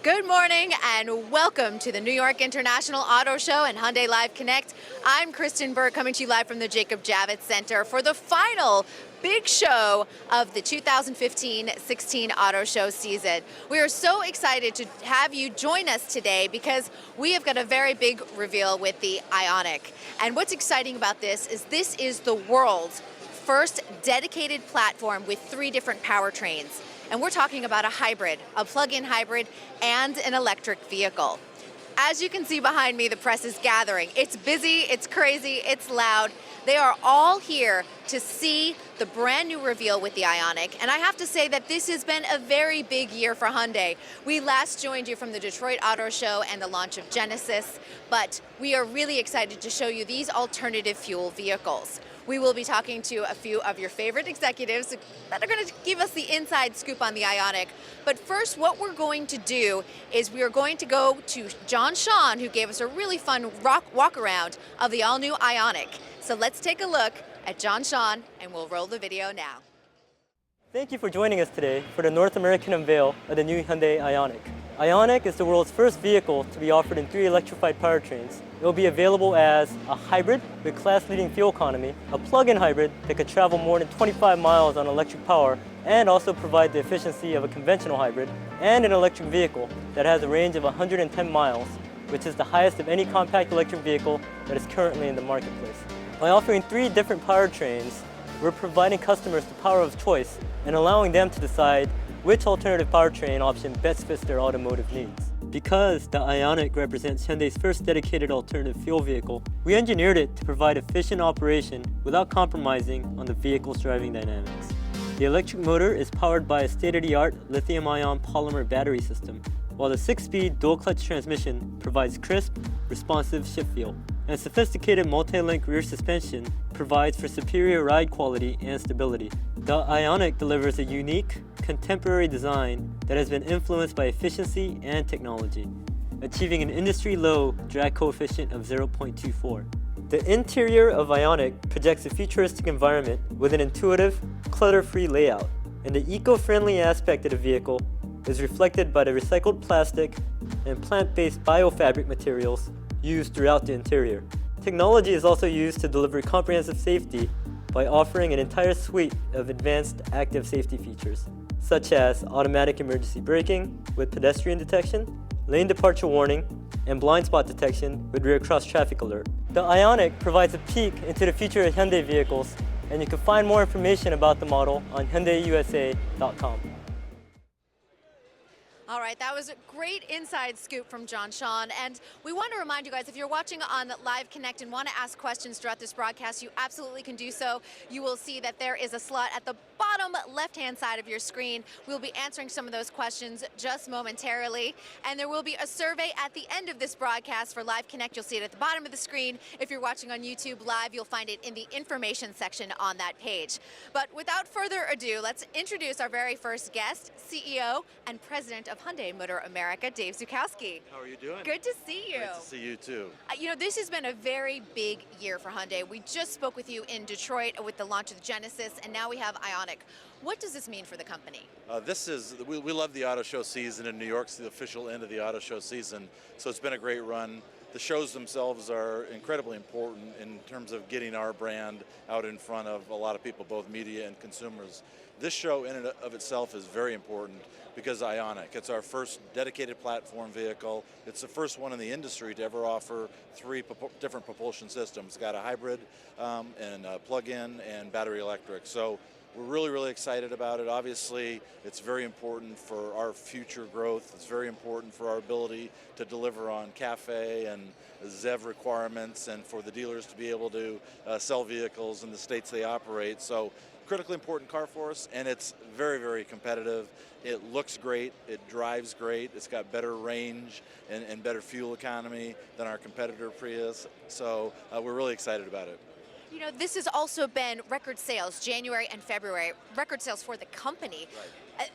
Good morning and welcome to the New York International Auto Show and Hyundai Live Connect. I'm Kristen Burke coming to you live from the Jacob Javits Center for the final big show of the 2015-16 auto show season. We are so excited to have you join us today because we have got a very big reveal with the Ioniq. And what's exciting about this is the world's first dedicated platform with 3 different powertrains. And we're talking about a hybrid, a plug-in hybrid, and an electric vehicle. As you can see behind me, the press is gathering. It's busy, it's crazy, it's loud. They are all here to see the brand new reveal with the Ioniq. And I have to say that this has been a very big year for Hyundai. We last joined you from the Detroit Auto Show and the launch of Genesis, but we are really excited to show you these alternative fuel vehicles. We will be talking to a few of your favorite executives that are going to give us the inside scoop on the Ioniq. But first, what we're going to do is we are going to go to John Sean, who gave us a really fun walk around of the all-new Ioniq. So let's take a look at John Sean, and we'll roll the video now. Thank you for joining us today for the North American unveil of the new Hyundai Ioniq. Ioniq is the world's first vehicle to be offered in 3 electrified powertrains. It will be available as a hybrid with class-leading fuel economy, a plug-in hybrid that could travel more than 25 miles on electric power and also provide the efficiency of a conventional hybrid, and an electric vehicle that has a range of 110 miles, which is the highest of any compact electric vehicle that is currently in the marketplace. By offering 3 different powertrains, we're providing customers the power of choice and allowing them to decide which alternative powertrain option best fits their automotive needs. Because the Ioniq represents Hyundai's first dedicated alternative fuel vehicle, we engineered it to provide efficient operation without compromising on the vehicle's driving dynamics. The electric motor is powered by a state-of-the-art lithium-ion polymer battery system, while the 6-speed dual-clutch transmission provides crisp, responsive shift feel, and sophisticated multi-link rear suspension provides for superior ride quality and stability. The Ioniq delivers a unique, contemporary design that has been influenced by efficiency and technology, achieving an industry-low drag coefficient of 0.24. The interior of Ioniq projects a futuristic environment with an intuitive, clutter-free layout, and the eco-friendly aspect of the vehicle is reflected by the recycled plastic and plant-based biofabric materials used throughout the interior. Technology is also used to deliver comprehensive safety by offering an entire suite of advanced active safety features, such as automatic emergency braking with pedestrian detection, lane departure warning, and blind spot detection with rear cross traffic alert. The Ioniq provides a peek into the future of Hyundai vehicles, and you can find more information about the model on HyundaiUSA.com. All right, that was a great inside scoop from John Sean. And we want to remind you guys, if you're watching on Live Connect and want to ask questions throughout this broadcast, you absolutely can do so. You will see that there is a slot at the bottom left-hand side of your screen. We'll be answering some of those questions just momentarily. And there will be a survey at the end of this broadcast for Live Connect. You'll see it at the bottom of the screen. If you're watching on YouTube Live, you'll find it in the information section on that page. But without further ado, let's introduce our very first guest, CEO and President of Hyundai Motor America, Dave Zukowski. How are you doing? Good to see you. Great to see you too. You know, this has been a very big year for Hyundai. We just spoke with you in Detroit with the launch of the Genesis, and now we have Ioniq. What does this mean for the company? We love the auto show season in New York. It's the official end of the auto show season, so it's been a great run. The shows themselves are incredibly important in terms of getting our brand out in front of a lot of people, both media and consumers. This show in and of itself is very important because Ioniq, it's our first dedicated platform vehicle. It's the first one in the industry to ever offer 3 different propulsion systems. It's got a hybrid and a plug-in and battery electric. So we're really, really excited about it. Obviously, it's very important for our future growth. It's very important for our ability to deliver on CAFE and ZEV requirements and for the dealers to be able to sell vehicles in the states they operate. So critically important car for us, and it's very, very competitive. It looks great, it drives great, it's got better range and better fuel economy than our competitor Prius, so we're really excited about it. You know, this has also been record sales, January and February, record sales for the company. Right.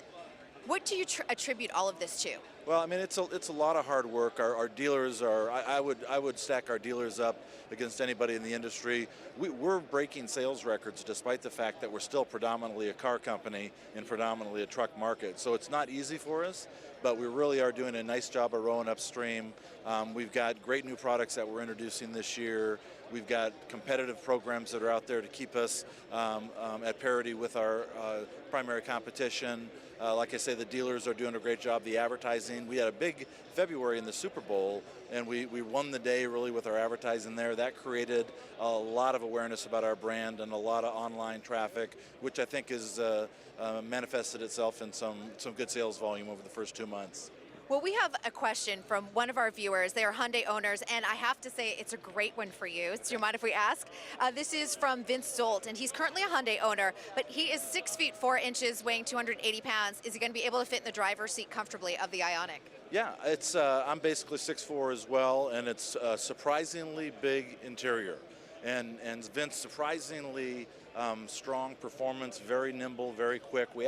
What do you attribute all of this to? Well, I mean, it's a lot of hard work. Our dealers are. I would stack our dealers up against anybody in the industry. We're breaking sales records despite the fact that we're still predominantly a car company and predominantly a truck market. So it's not easy for us, but we really are doing a nice job of rowing upstream. We've got great new products that we're introducing this year. We've got competitive programs that are out there to keep us at parity with our primary competition. Like I say, the dealers are doing a great job. The advertising, we had a big February in the Super Bowl, and we won the day really with our advertising there. That created a lot of awareness about our brand and a lot of online traffic, which I think has manifested itself in some good sales volume over the first 2 months. Well, we have a question from one of our viewers. They are Hyundai owners, and I have to say it's a great one for you. Do you mind if we ask? This is from Vince Zolt, and he's currently a Hyundai owner, but he is 6 feet 4 inches, weighing 280 pounds. Is he going to be able to fit in the driver's seat comfortably of the Ioniq? Yeah, it's. I'm basically 6'4" as well, and it's a surprisingly big interior. And Vince, surprisingly strong performance, very nimble, very quick. We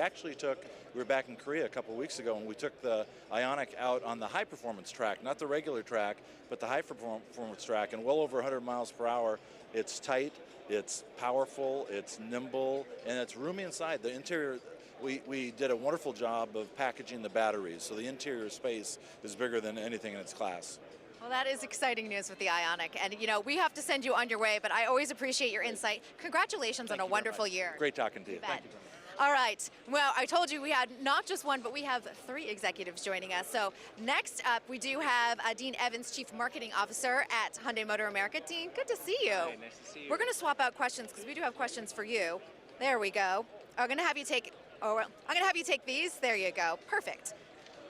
were back in Korea a couple of weeks ago, and we took the Ioniq out on the high performance track, not the regular track, but the high performance track, and well over 100 miles per hour. It's tight, it's powerful, it's nimble, and it's roomy inside. The interior, we did a wonderful job of packaging the batteries, so the interior space is bigger than anything in its class. Well, that is exciting news with the Ioniq, and we have to send you on your way, but I always appreciate your insight. Congratulations on a wonderful year. Great talking to you. Thank you. All right, well, I told you we had not just one, but we have 3 executives joining us. So next up, we do have Dean Evans, Chief Marketing Officer at Hyundai Motor America. Dean, good to see you. Hi, nice to see you. We're going to swap out questions because we do have questions for you. There we go. I'm going to have you take. I'm going to have you take these. There you go. Perfect.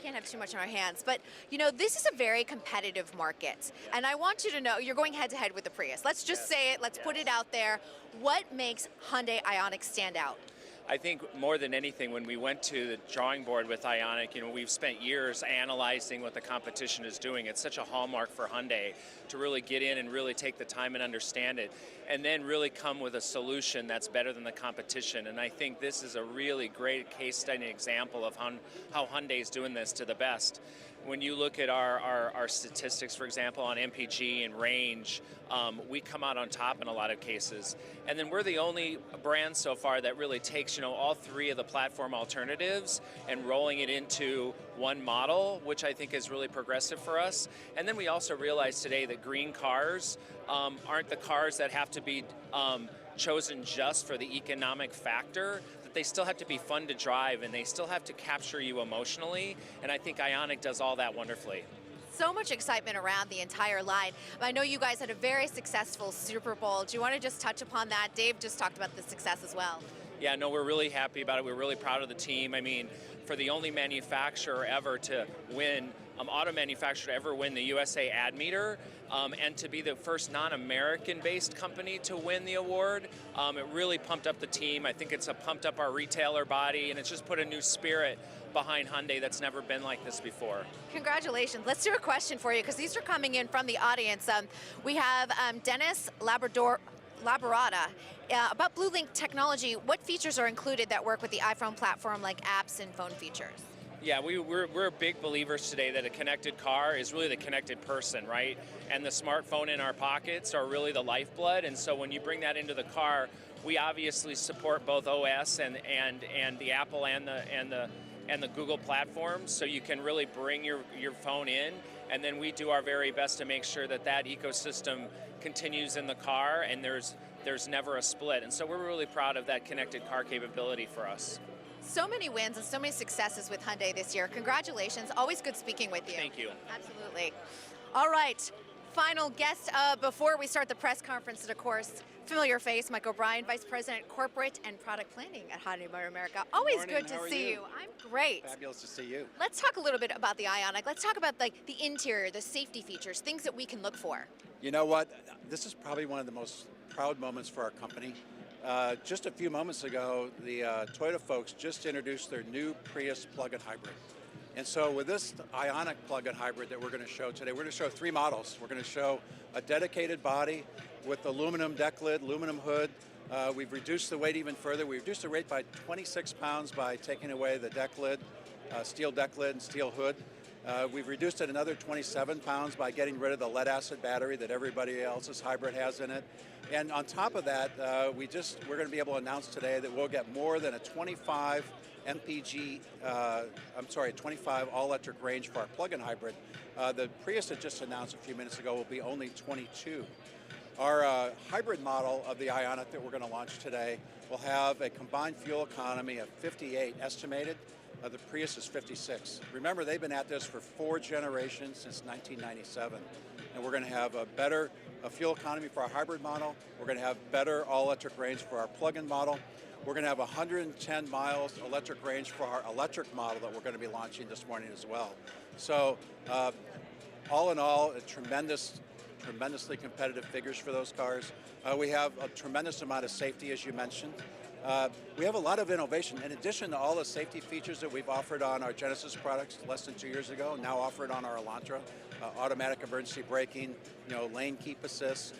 Can't have too much on our hands, but this is a very competitive market, and I want you to know you're going head to head with the Prius. Let's just say it. Let's put it out there. What makes Hyundai Ioniq stand out? I think more than anything, when we went to the drawing board with Ioniq, we've spent years analyzing what the competition is doing. It's such a hallmark for Hyundai to really get in and really take the time and understand it, and then really come with a solution that's better than the competition. And I think this is a really great case study example of how Hyundai is doing this to the best. When you look at our statistics, for example, on MPG and range, we come out on top in a lot of cases. And then we're the only brand so far that really takes, all 3 of the platform alternatives and rolling it into one model, which I think is really progressive for us. And then we also realize today that green cars aren't the cars that have to be chosen just for the economic factor. They still have to be fun to drive, and they still have to capture you emotionally, and I think Ioniq does all that wonderfully. So much excitement around the entire line. I know you guys had a very successful Super Bowl. Do you want to just touch upon that? Dave just talked about the success as well. Yeah, no, we're really happy about it. We're really proud of the team. I mean, for the only manufacturer ever to win, auto manufacturer to ever win the USA Ad Meter, and to be the first non-American-based company to win the award, it really pumped up the team. I think it's pumped up our retailer body, and it's just put a new spirit behind Hyundai that's never been like this before. Congratulations. Let's do a question for you, because these are coming in from the audience. We have Dennis Laborada. About Blue Link technology, what features are included that work with the iPhone platform, like apps and phone features? Yeah, we're big believers today that a connected car is really the connected person, right? And the smartphone in our pockets are really the lifeblood. And so when you bring that into the car, we obviously support both OS and the Apple and the Google platforms, so you can really bring your phone in, and then we do our very best to make sure that ecosystem continues in the car, and there's never a split. And so we're really proud of that connected car capability for us. So many wins and so many successes with Hyundai this year. Congratulations. Always good speaking with you. Thank you. Absolutely. All right. Final guest before we start the press conference, and of course, familiar face, Mike O'Brien, Vice President, Corporate and Product Planning at Hyundai Motor America. Always good to see you. I'm great. Fabulous to see you. Let's talk a little bit about the Ioniq. Let's talk about the interior, the safety features, things that we can look for. You know what? This is probably one of the most proud moments for our company. Just a few moments ago, the Toyota folks just introduced their new Prius plug-in hybrid. And so with this Ioniq plug-in hybrid that we're going to show today, we're going to show 3 models. We're going to show a dedicated body with aluminum deck lid, aluminum hood. We've reduced the weight even further. We've reduced the weight by 26 pounds by taking away the deck lid. steel deck lid and steel hood. We've reduced it another 27 pounds by getting rid of the lead acid battery that everybody else's hybrid has in it. And on top of that, we're going to be able to announce today that we'll get more than a 25 MPG, 25 all-electric range for our plug-in hybrid. The Prius that just announced a few minutes ago will be only 22. Our hybrid model of the Ioniq that we're going to launch today will have a combined fuel economy of 58 estimated. The Prius is 56. Remember, they've been at this for 4 generations since 1997. And we're going to have a better fuel economy for our hybrid model. We're going to have better all-electric range for our plug-in model. We're going to have 110 miles electric range for our electric model that we're going to be launching this morning as well. So all in all, tremendously competitive figures for those cars. We have a tremendous amount of safety, as you mentioned. We have a lot of innovation. In addition to all the safety features that we've offered on our Genesis products less than 2 years ago, now offered on our Elantra, automatic emergency braking, lane keep assist,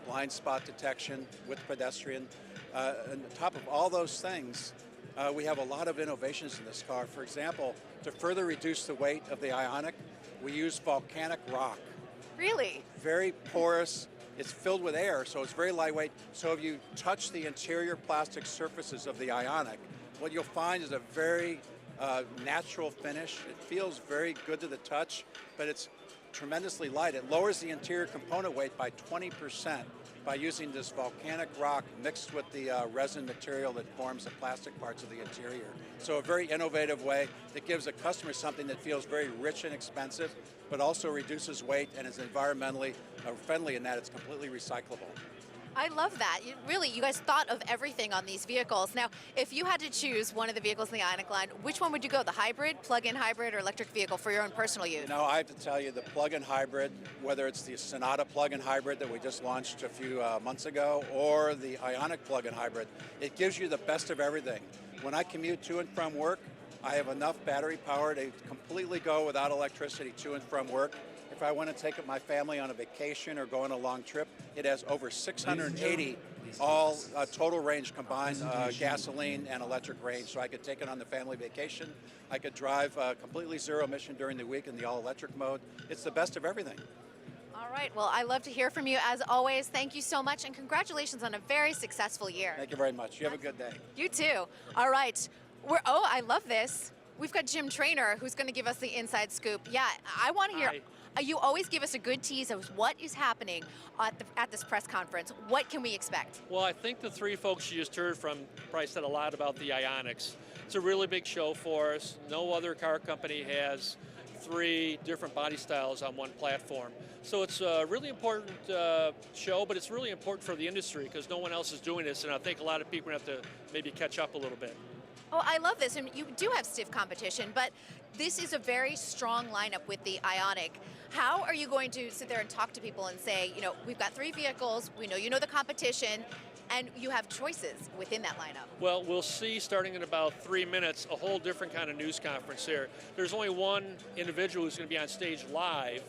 blind spot detection with pedestrian. On top of all those things, we have a lot of innovations in this car. For example, to further reduce the weight of the Ioniq, we use volcanic rock. Really? Very porous. It's filled with air, so it's very lightweight. So if you touch the interior plastic surfaces of the Ioniq, what you'll find is a very natural finish. It feels very good to the touch, but it's tremendously light. It lowers the interior component weight by 20% by using this volcanic rock mixed with the resin material that forms the plastic parts of the interior. So a very innovative way that gives a customer something that feels very rich and expensive, but also reduces weight and is environmentally friendly in that it's completely recyclable. I love that. You guys thought of everything on these vehicles. Now, if you had to choose one of the vehicles in the Ioniq line, which one would you go? The hybrid, plug-in hybrid, or electric vehicle for your own personal use? I have to tell you, the plug-in hybrid, whether it's the Sonata plug-in hybrid that we just launched a few months ago, or the Ioniq plug-in hybrid, it gives you the best of everything. When I commute to and from work, I have enough battery power to completely go without electricity to and from work. If I want to take my family on a vacation or go on a long trip, it has over 680 all total range combined gasoline and electric range. So I could take it on the family vacation. I could drive completely zero emission during the week in the all electric mode. It's the best of everything. All right, well, I love to hear from you as always. Thank you so much and congratulations on a very successful year. Thank you very much. You have a good day. You too. All right, I love this. We've got Jim Traynor who's going to give us the inside scoop. Yeah, I want to hear. Hi. You always give us a good tease of what is happening at this press conference. What can we expect? Well, I think the 3 folks you just heard from probably said a lot about the Ioniqs. It's a really big show for us. No other car company has 3 different body styles on one platform. So it's a really important show, but it's really important for the industry because no one else is doing this, and I think a lot of people have to maybe catch up a little bit. Oh, I love this, and you do have stiff competition, but this is a very strong lineup with the Ioniq. How are you going to sit there and talk to people and say, we've got 3 vehicles, we know you know the competition, and you have choices within that lineup? Well, we'll see starting in about 3 minutes a whole different kind of news conference here. There's only one individual who's going to be on stage live,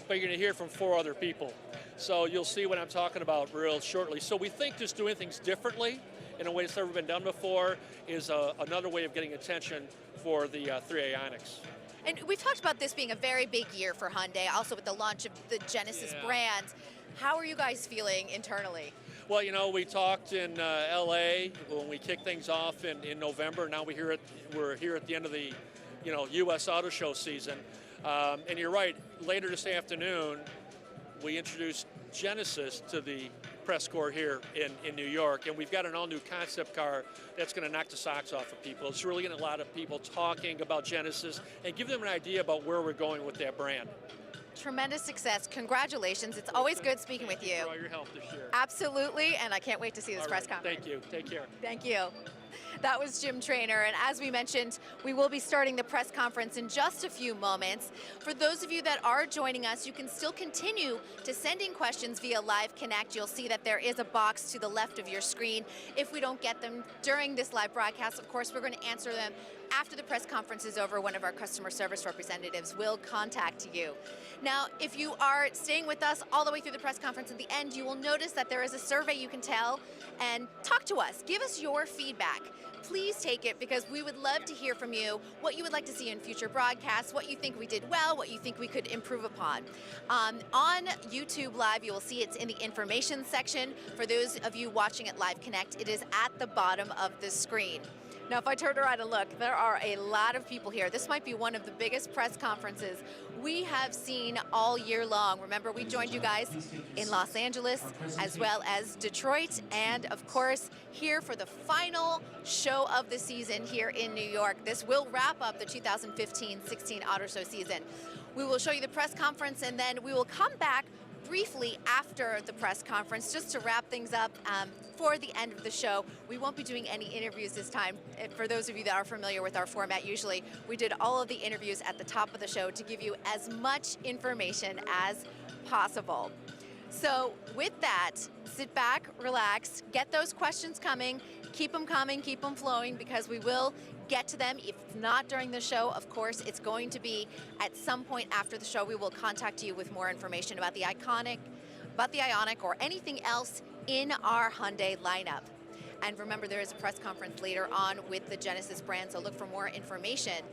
but you're going to hear from 4 other people. So you'll see what I'm talking about real shortly. So we think just doing things differently in a way that's never been done before is another way of getting attention for the 3 Ioniqs. And we've talked about this being a very big year for Hyundai, also with the launch of the Genesis brand. How are you guys feeling internally? Well, we talked in LA when we kicked things off in November. Now we're here at the end of the U.S. auto show season. And you're right, later this afternoon, we introduced Genesis to the press corps here in New York, and we've got an all-new concept car that's going to knock the socks off of people. It's really getting a lot of people talking about Genesis and give them an idea about where we're going with that brand. Tremendous success. Congratulations. It's always good speaking with you. Thank you for all your help this year. Absolutely, and I can't wait to see this press conference. Thank you. Take care. Thank you. That was Jim Traynor, and as we mentioned, we will be starting the press conference in just a few moments. For those of you that are joining us, you can still continue to send in questions via Live Connect. You'll see that there is a box to the left of your screen. If we don't get them during this live broadcast, of course, we're going to answer them after the press conference is over, one of our customer service representatives will contact you. Now, if you are staying with us all the way through the press conference, at the end, you will notice that there is a survey you can tell and talk to us. Give us your feedback. Please take it, because we would love to hear from you what you would like to see in future broadcasts, what you think we did well, what you think we could improve upon. On YouTube Live, you will see it's in the information section. For those of you watching at Live Connect, it is at the bottom of the screen. Now, if I turn around and look, there are a lot of people here. This might be one of the biggest press conferences we have seen all year long. Remember, we joined you guys in Los Angeles, as well as Detroit, and of course, here for the final show of the season here in New York. This will wrap up the 2015-16 Auto Show season. We will show you the press conference, and then we will come back briefly after the press conference just to wrap things up for the end of the show. We won't be doing any interviews this time. For those of you that are familiar with our format, usually we did all of the interviews at the top of the show to give you as much information as possible. So with that, sit back, relax, get those questions coming, keep them coming, keep them flowing, because we will get to them. If it's not during the show, of course, it's going to be at some point after the show. We will contact you with more information about the Ioniq, or anything else in our Hyundai lineup. And remember, there is a press conference later on with the Genesis brand, so look for more information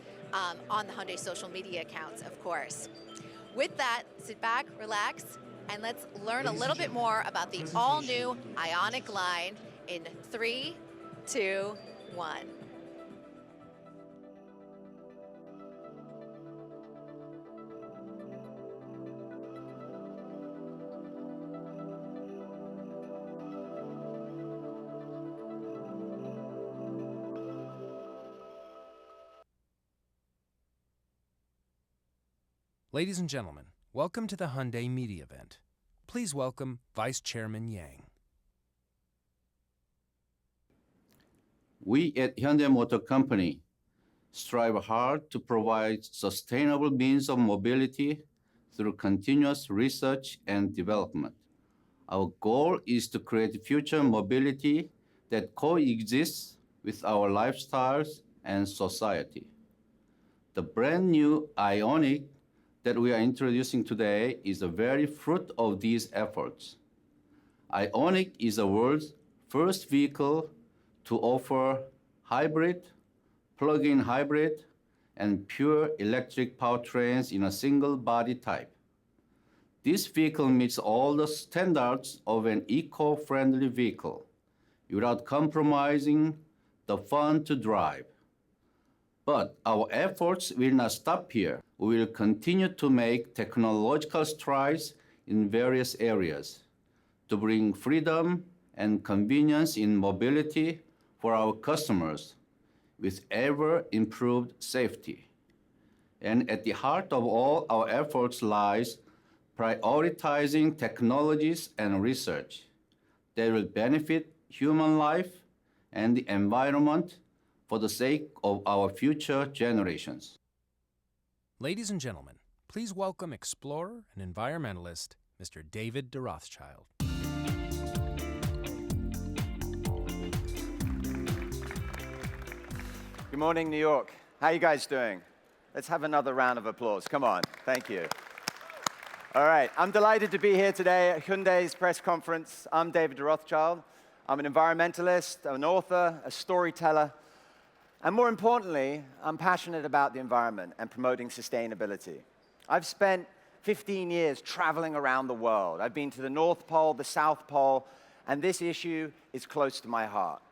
on the Hyundai social media accounts, of course. With that, sit back, relax, and let's learn a little bit more about the all-new Ioniq line in 3, 2, 1. Ladies and gentlemen, welcome to the Hyundai Media Event. Please welcome Vice Chairman Yang. We at Hyundai Motor Company strive hard to provide sustainable means of mobility through continuous research and development. Our goal is to create future mobility that coexists with our lifestyles and society. The brand new IONIQ that we are introducing today is the very fruit of these efforts. IONIQ is the world's first vehicle to offer hybrid, plug-in hybrid, and pure electric powertrains in a single body type. This vehicle meets all the standards of an eco-friendly vehicle without compromising the fun to drive. But our efforts will not stop here. We will continue to make technological strides in various areas to bring freedom and convenience in mobility for our customers with ever-improved safety. And at the heart of all our efforts lies prioritizing technologies and research that will benefit human life and the environment for the sake of our future generations. Ladies and gentlemen, please welcome explorer and environmentalist, Mr. David de Rothschild. Good morning, New York. How you guys doing? Let's have another round of applause. Come on. Thank you. All right. I'm delighted to be here today at Hyundai's press conference. I'm David de Rothschild. I'm an environmentalist, an author, a storyteller, and more importantly, I'm passionate about the environment and promoting sustainability. I've spent 15 years traveling around the world. I've been to the North Pole, the South Pole, and this issue is close to my heart.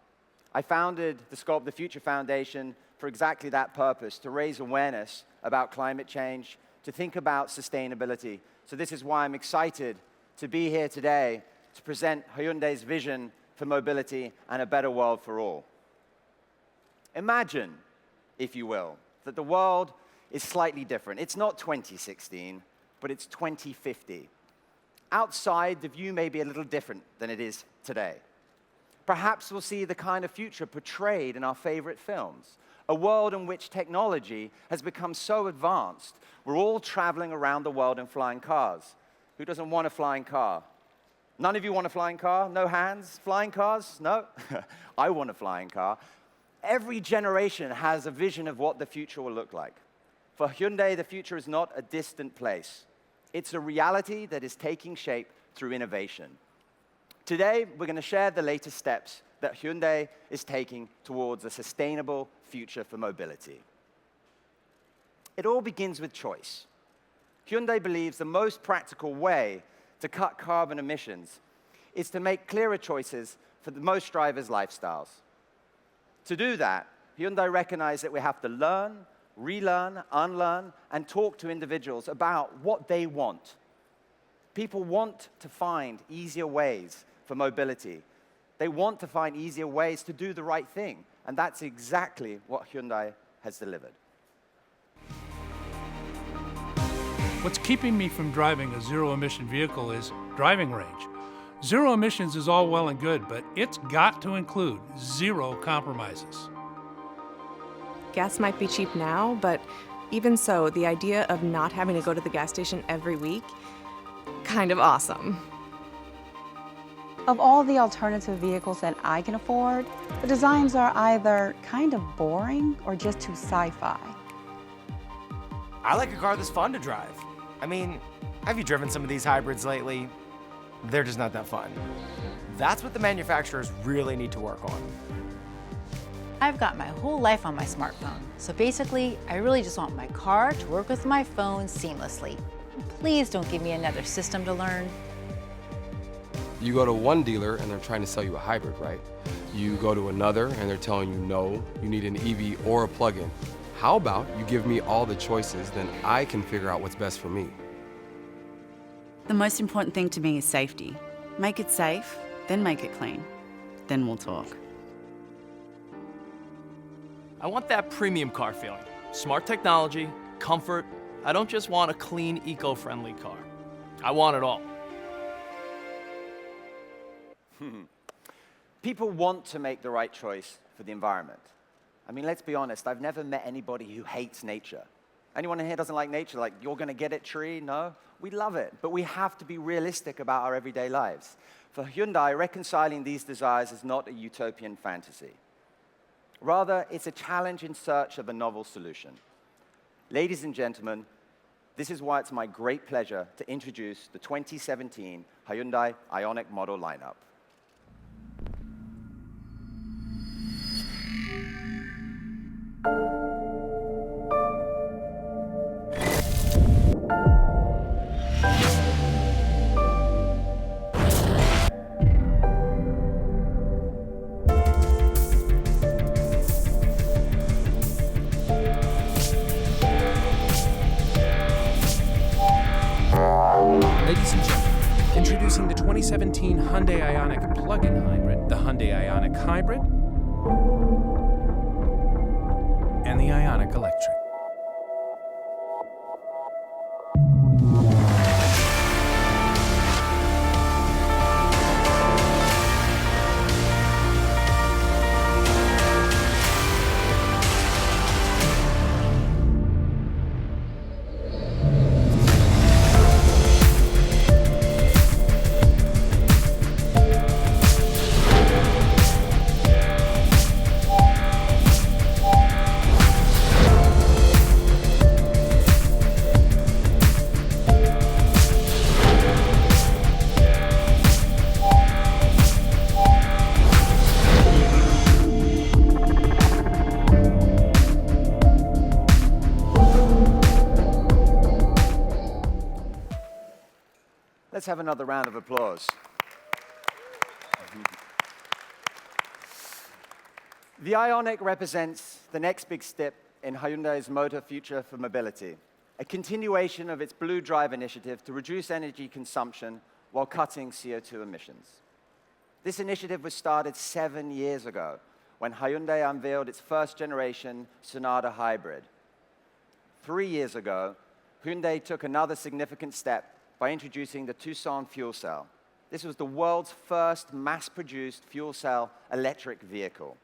I founded the Sculpt the Future Foundation for exactly that purpose, to raise awareness about climate change, to think about sustainability. So this is why I'm excited to be here today to present Hyundai's vision for mobility and a better world for all. Imagine, if you will, that the world is slightly different. It's not 2016, but it's 2050. Outside, the view may be a little different than it is today. Perhaps we'll see the kind of future portrayed in our favorite films, a world in which technology has become so advanced, we're all traveling around the world in flying cars. Who doesn't want a flying car? None of you want a flying car? No hands? Flying cars? No? I want a flying car. Every generation has a vision of what the future will look like. For Hyundai, the future is not a distant place. It's a reality that is taking shape through innovation. Today, we're going to share the latest steps that Hyundai is taking towards a sustainable future for mobility. It all begins with choice. Hyundai believes the most practical way to cut carbon emissions is to make clearer choices for most drivers' lifestyles. To do that, Hyundai recognized that we have to learn, relearn, unlearn, and talk to individuals about what they want. People want to find easier ways for mobility. They want to find easier ways to do the right thing, and that's exactly what Hyundai has delivered. What's keeping me from driving a zero-emission vehicle is driving range. Zero emissions is all well and good, but it's got to include zero compromises. Gas might be cheap now, but even so, the idea of not having to go to the gas station every week, kind of awesome. Of all the alternative vehicles that I can afford, the designs are either kind of boring or just too sci-fi. I like a car that's fun to drive. I mean, have you driven some of these hybrids lately? They're just not that fun. That's what the manufacturers really need to work on. I've got my whole life on my smartphone, so basically, I really just want my car to work with my phone seamlessly. Please don't give me another system to learn. You go to one dealer and they're trying to sell you a hybrid, right? You go to another and they're telling you no, you need an EV or a plug-in. How about you give me all the choices, then I can figure out what's best for me. The most important thing to me is safety. Make it safe, then make it clean. Then we'll talk. I want that premium car feeling. Smart technology, comfort. I don't just want a clean, eco-friendly car. I want it all. People want to make the right choice for the environment. I mean, let's be honest, I've never met anybody who hates nature. Anyone in here doesn't like nature? Like, you're going to get it, tree? No? We love it, but we have to be realistic about our everyday lives. For Hyundai, reconciling these desires is not a utopian fantasy. Rather, it's a challenge in search of a novel solution. Ladies and gentlemen, this is why it's my great pleasure to introduce the 2017 Hyundai IONIQ model lineup. Ladies and gentlemen, introducing the 2017 Hyundai IONIQ plug-in hybrid, the Hyundai IONIQ Hybrid, and the IONIQ Electric. Let's have another round of applause. The IONIQ represents the next big step in Hyundai's motor future for mobility, a continuation of its Blue Drive initiative to reduce energy consumption while cutting CO2 emissions. This initiative was started 7 years ago when Hyundai unveiled its first generation Sonata Hybrid. 3 years ago, Hyundai took another significant step by introducing the Tucson fuel cell. This was the world's first mass-produced fuel cell electric vehicle.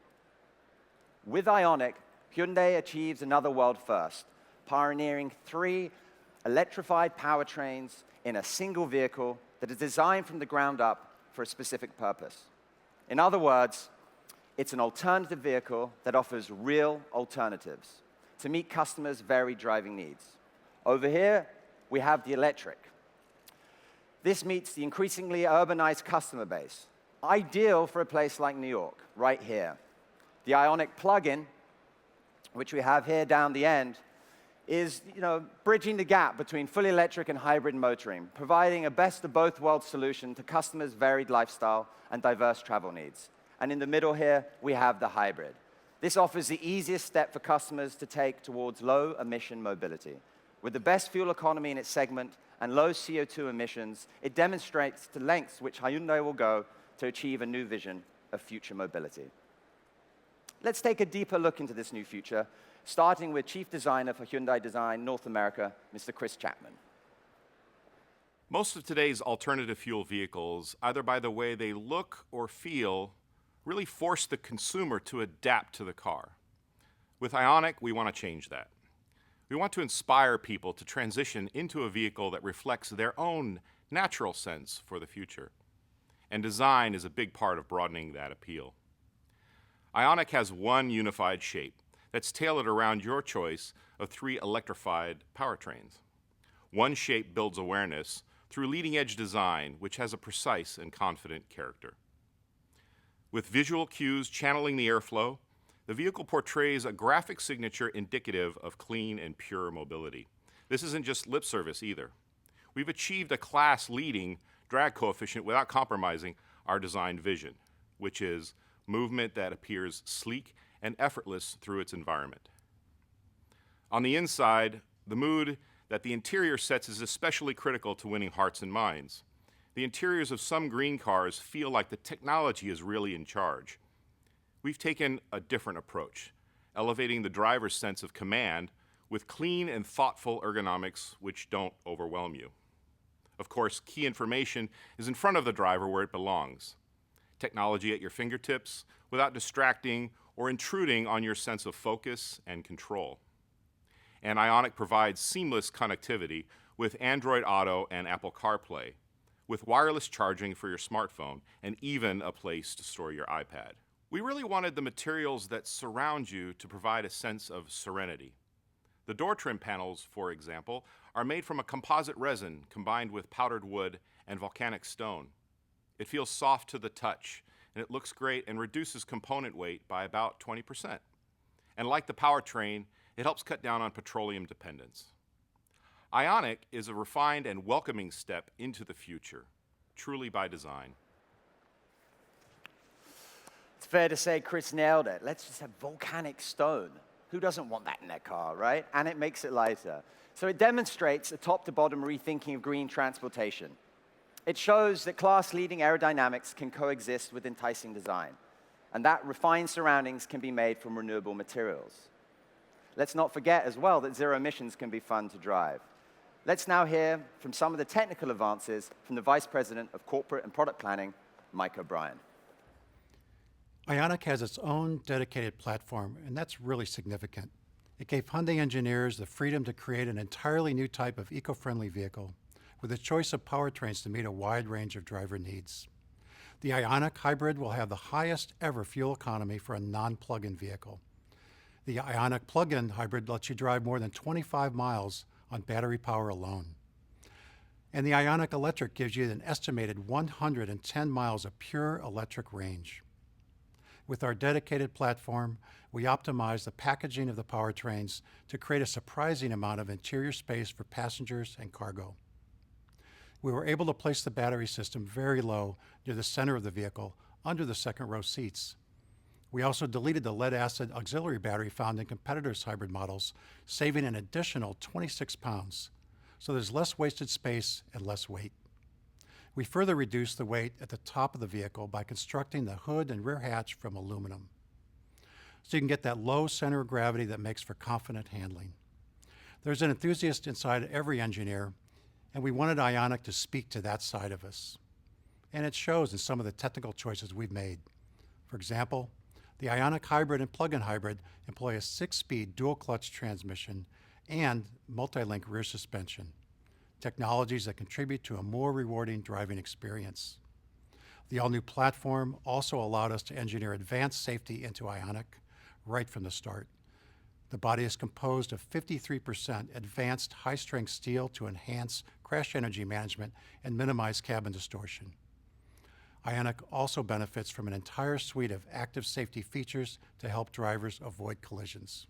With IONIQ, Hyundai achieves another world first, pioneering 3 electrified powertrains in a single vehicle that is designed from the ground up for a specific purpose. In other words, It's an alternative vehicle that offers real alternatives to meet customers' varied driving needs. Over here, we have the electric. This meets the increasingly urbanized customer base, ideal for a place like New York, right here. The IONIQ plug-in, which we have here down the end, is bridging the gap between fully electric and hybrid motoring, providing a best of both worlds solution to customers' varied lifestyle and diverse travel needs. And in the middle here, we have the hybrid. This offers the easiest step for customers to take towards low-emission mobility. With the best fuel economy in its segment and low CO2 emissions, it demonstrates the lengths which Hyundai will go to achieve a new vision of future mobility. Let's take a deeper look into this new future, starting with Chief Designer for Hyundai Design North America, Mr. Chris Chapman. Most of today's alternative fuel vehicles, either by the way they look or feel, really force the consumer to adapt to the car. With IONIQ, we want to change that. We want to inspire people to transition into a vehicle that reflects their own natural sense for the future. And design is a big part of broadening that appeal. IONIQ has one unified shape that's tailored around your choice of 3 electrified powertrains. One shape builds awareness through leading-edge design, which has a precise and confident character. With visual cues channeling the airflow, the vehicle portrays a graphic signature indicative of clean and pure mobility. This isn't just lip service either. We've achieved a class-leading drag coefficient without compromising our design vision, which is movement that appears sleek and effortless through its environment. On the inside, the mood that the interior sets is especially critical to winning hearts and minds. The interiors of some green cars feel like the technology is really in charge. We've taken a different approach, elevating the driver's sense of command with clean and thoughtful ergonomics which don't overwhelm you. Of course, key information is in front of the driver where it belongs. Technology at your fingertips without distracting or intruding on your sense of focus and control. And IONIQ provides seamless connectivity with Android Auto and Apple CarPlay, with wireless charging for your smartphone and even a place to store your iPad. We really wanted the materials that surround you to provide a sense of serenity. The door trim panels, for example, are made from a composite resin combined with powdered wood and volcanic stone. It feels soft to the touch, and it looks great and reduces component weight by about 20%. And like the powertrain, it helps cut down on petroleum dependence. IONIQ is a refined and welcoming step into the future, truly by design. It's fair to say Chris nailed it. Let's just have volcanic stone. Who doesn't want that in their car, right? And it makes it lighter. So it demonstrates a top-to-bottom rethinking of green transportation. It shows that class-leading aerodynamics can coexist with enticing design, and that refined surroundings can be made from renewable materials. Let's not forget as well that zero emissions can be fun to drive. Let's now hear from some of the technical advances from the Vice President of Corporate and Product Planning, Mike O'Brien. IONIQ has its own dedicated platform, and that's really significant. It gave Hyundai engineers the freedom to create an entirely new type of eco-friendly vehicle with a choice of powertrains to meet a wide range of driver needs. The IONIQ hybrid will have the highest ever fuel economy for a non-plug-in vehicle. The IONIQ plug-in hybrid lets you drive more than 25 miles on battery power alone. And the IONIQ electric gives you an estimated 110 miles of pure electric range. With our dedicated platform, we optimize the packaging of the powertrains to create a surprising amount of interior space for passengers and cargo. We were able to place the battery system very low near the center of the vehicle, under the second row seats. We also deleted the lead-acid auxiliary battery found in competitors' hybrid models, saving an additional 26 pounds. So there's less wasted space and less weight. We further reduced the weight at the top of the vehicle by constructing the hood and rear hatch from aluminum. So you can get that low center of gravity that makes for confident handling. There's an enthusiast inside every engineer, and we wanted IONIQ to speak to that side of us. And it shows in some of the technical choices we've made. For example, the IONIQ hybrid and plug-in hybrid employ a 6-speed dual-clutch transmission and multi-link rear suspension, technologies that contribute to a more rewarding driving experience. The all-new platform also allowed us to engineer advanced safety into IONIQ right from the start. The body is composed of 53% advanced high-strength steel to enhance crash energy management and minimize cabin distortion. IONIQ also benefits from an entire suite of active safety features to help drivers avoid collisions.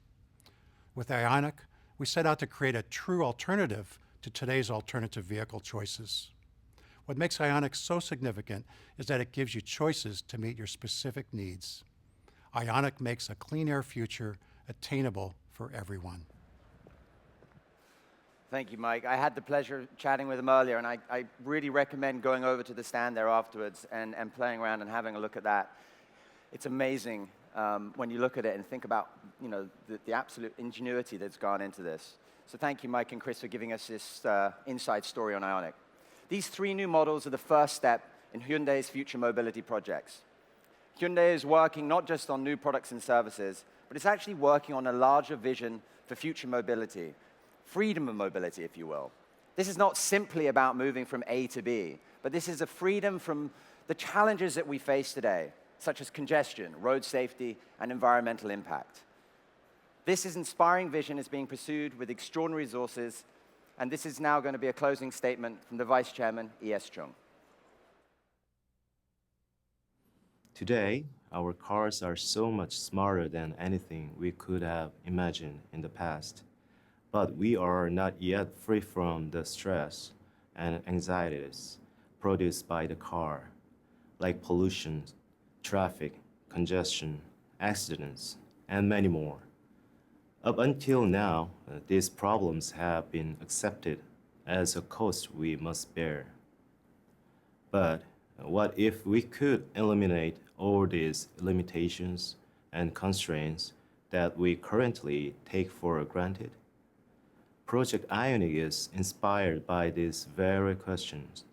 With IONIQ, we set out to create a true alternative to today's alternative vehicle choices. What makes IONIQ so significant is that it gives you choices to meet your specific needs. IONIQ makes a clean air future attainable for everyone. Thank you, Mike. I had the pleasure of chatting with him earlier, and I really recommend going over to the stand there afterwards and playing around and having a look at that. It's amazing when you look at it and think about the absolute ingenuity that's gone into this. So thank you, Mike and Chris, for giving us this inside story on IONIQ. These 3 new models are the first step in Hyundai's future mobility projects. Hyundai is working not just on new products and services, but it's actually working on a larger vision for future mobility, freedom of mobility, if you will. This is not simply about moving from A to B, but this is a freedom from the challenges that we face today, such as congestion, road safety, and environmental impact. This inspiring vision is being pursued with extraordinary resources, and this is now going to be a closing statement from the Vice Chairman, E.S. Chung. Today, our cars are so much smarter than anything we could have imagined in the past. But we are not yet free from the stress and anxieties produced by the car, like pollution, traffic, congestion, accidents, and many more. Up until now, these problems have been accepted as a cost we must bear. But what if we could eliminate all these limitations and constraints that we currently take for granted? Project IONIQ is inspired by these very questions.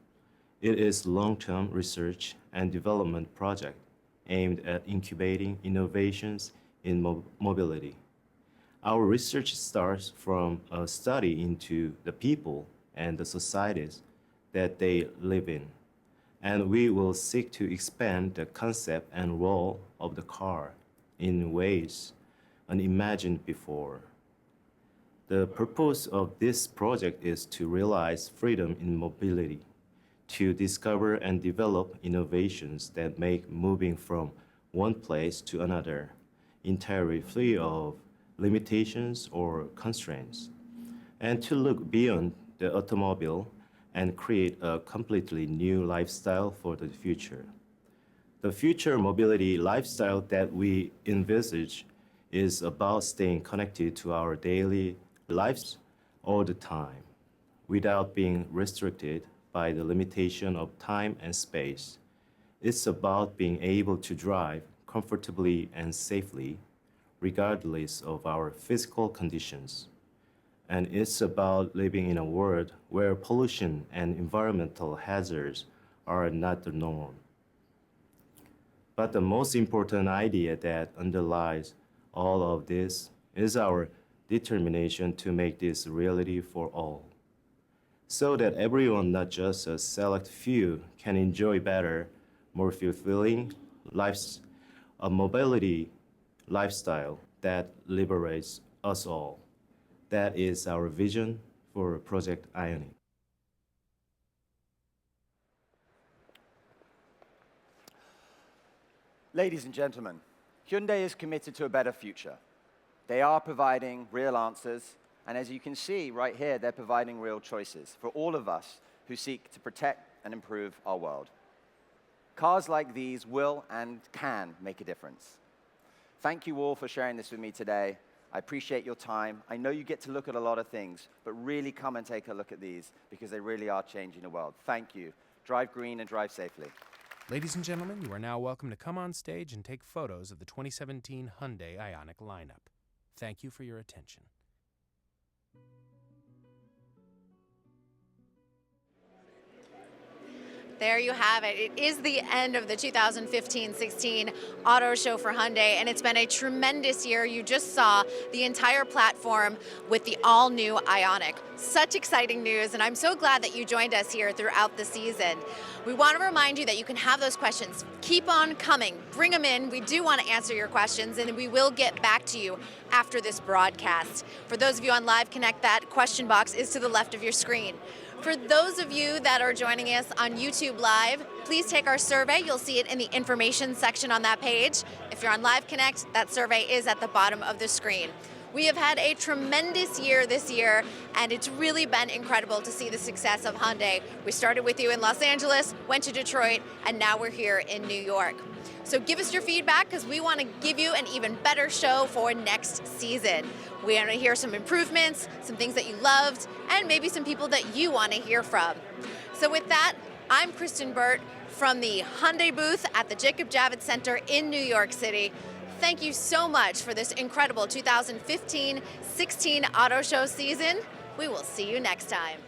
It is a long-term research and development project aimed at incubating innovations in mobility. Our research starts from a study into the people and the societies that they live in, and we will seek to expand the concept and role of the car in ways unimagined before. The purpose of this project is to realize freedom in mobility, to discover and develop innovations that make moving from one place to another entirely free of limitations or constraints, and to look beyond the automobile and create a completely new lifestyle for the future. The future mobility lifestyle that we envisage is about staying connected to our daily lives all the time, without being restricted by the limitation of time and space. It's about being able to drive comfortably and safely, regardless of our physical conditions. And it's about living in a world where pollution and environmental hazards are not the norm. But the most important idea that underlies all of this is our determination to make this a reality for all, so that everyone, not just a select few, can enjoy better, more fulfilling lives, a mobility lifestyle that liberates us all. That is our vision for Project IONIQ. Ladies and gentlemen, Hyundai is committed to a better future. They are providing real answers, and as you can see right here, they're providing real choices for all of us who seek to protect and improve our world. Cars like these will and can make a difference. Thank you all for sharing this with me today. I appreciate your time. I know you get to look at a lot of things, but really come and take a look at these because they really are changing the world. Thank you. Drive green and drive safely. Ladies and gentlemen, you are now welcome to come on stage and take photos of the 2017 Hyundai IONIQ lineup. Thank you for your attention. There you have it. It is the end of the 2015-16 auto show for Hyundai, and it's been a tremendous year. You just saw the entire platform with the all-new IONIQ. Such exciting news, and I'm so glad that you joined us here throughout the season. We want to remind you that you can have those questions. Keep on coming. Bring them in. We do want to answer your questions, and we will get back to you after this broadcast. For those of you on Live Connect, that question box is to the left of your screen. For those of you that are joining us on YouTube Live, please take our survey. You'll see it in the information section on that page. If you're on Live Connect, that survey is at the bottom of the screen. We have had a tremendous year this year, and it's really been incredible to see the success of Hyundai. We started with you in Los Angeles, went to Detroit, and now we're here in New York. So give us your feedback, because we want to give you an even better show for next season. We want to hear some improvements, some things that you loved, and maybe some people that you want to hear from. So with that, I'm Kristen Burt from the Hyundai booth at the Jacob Javits Center in New York City. Thank you so much for this incredible 2015-16 auto show season. We will see you next time.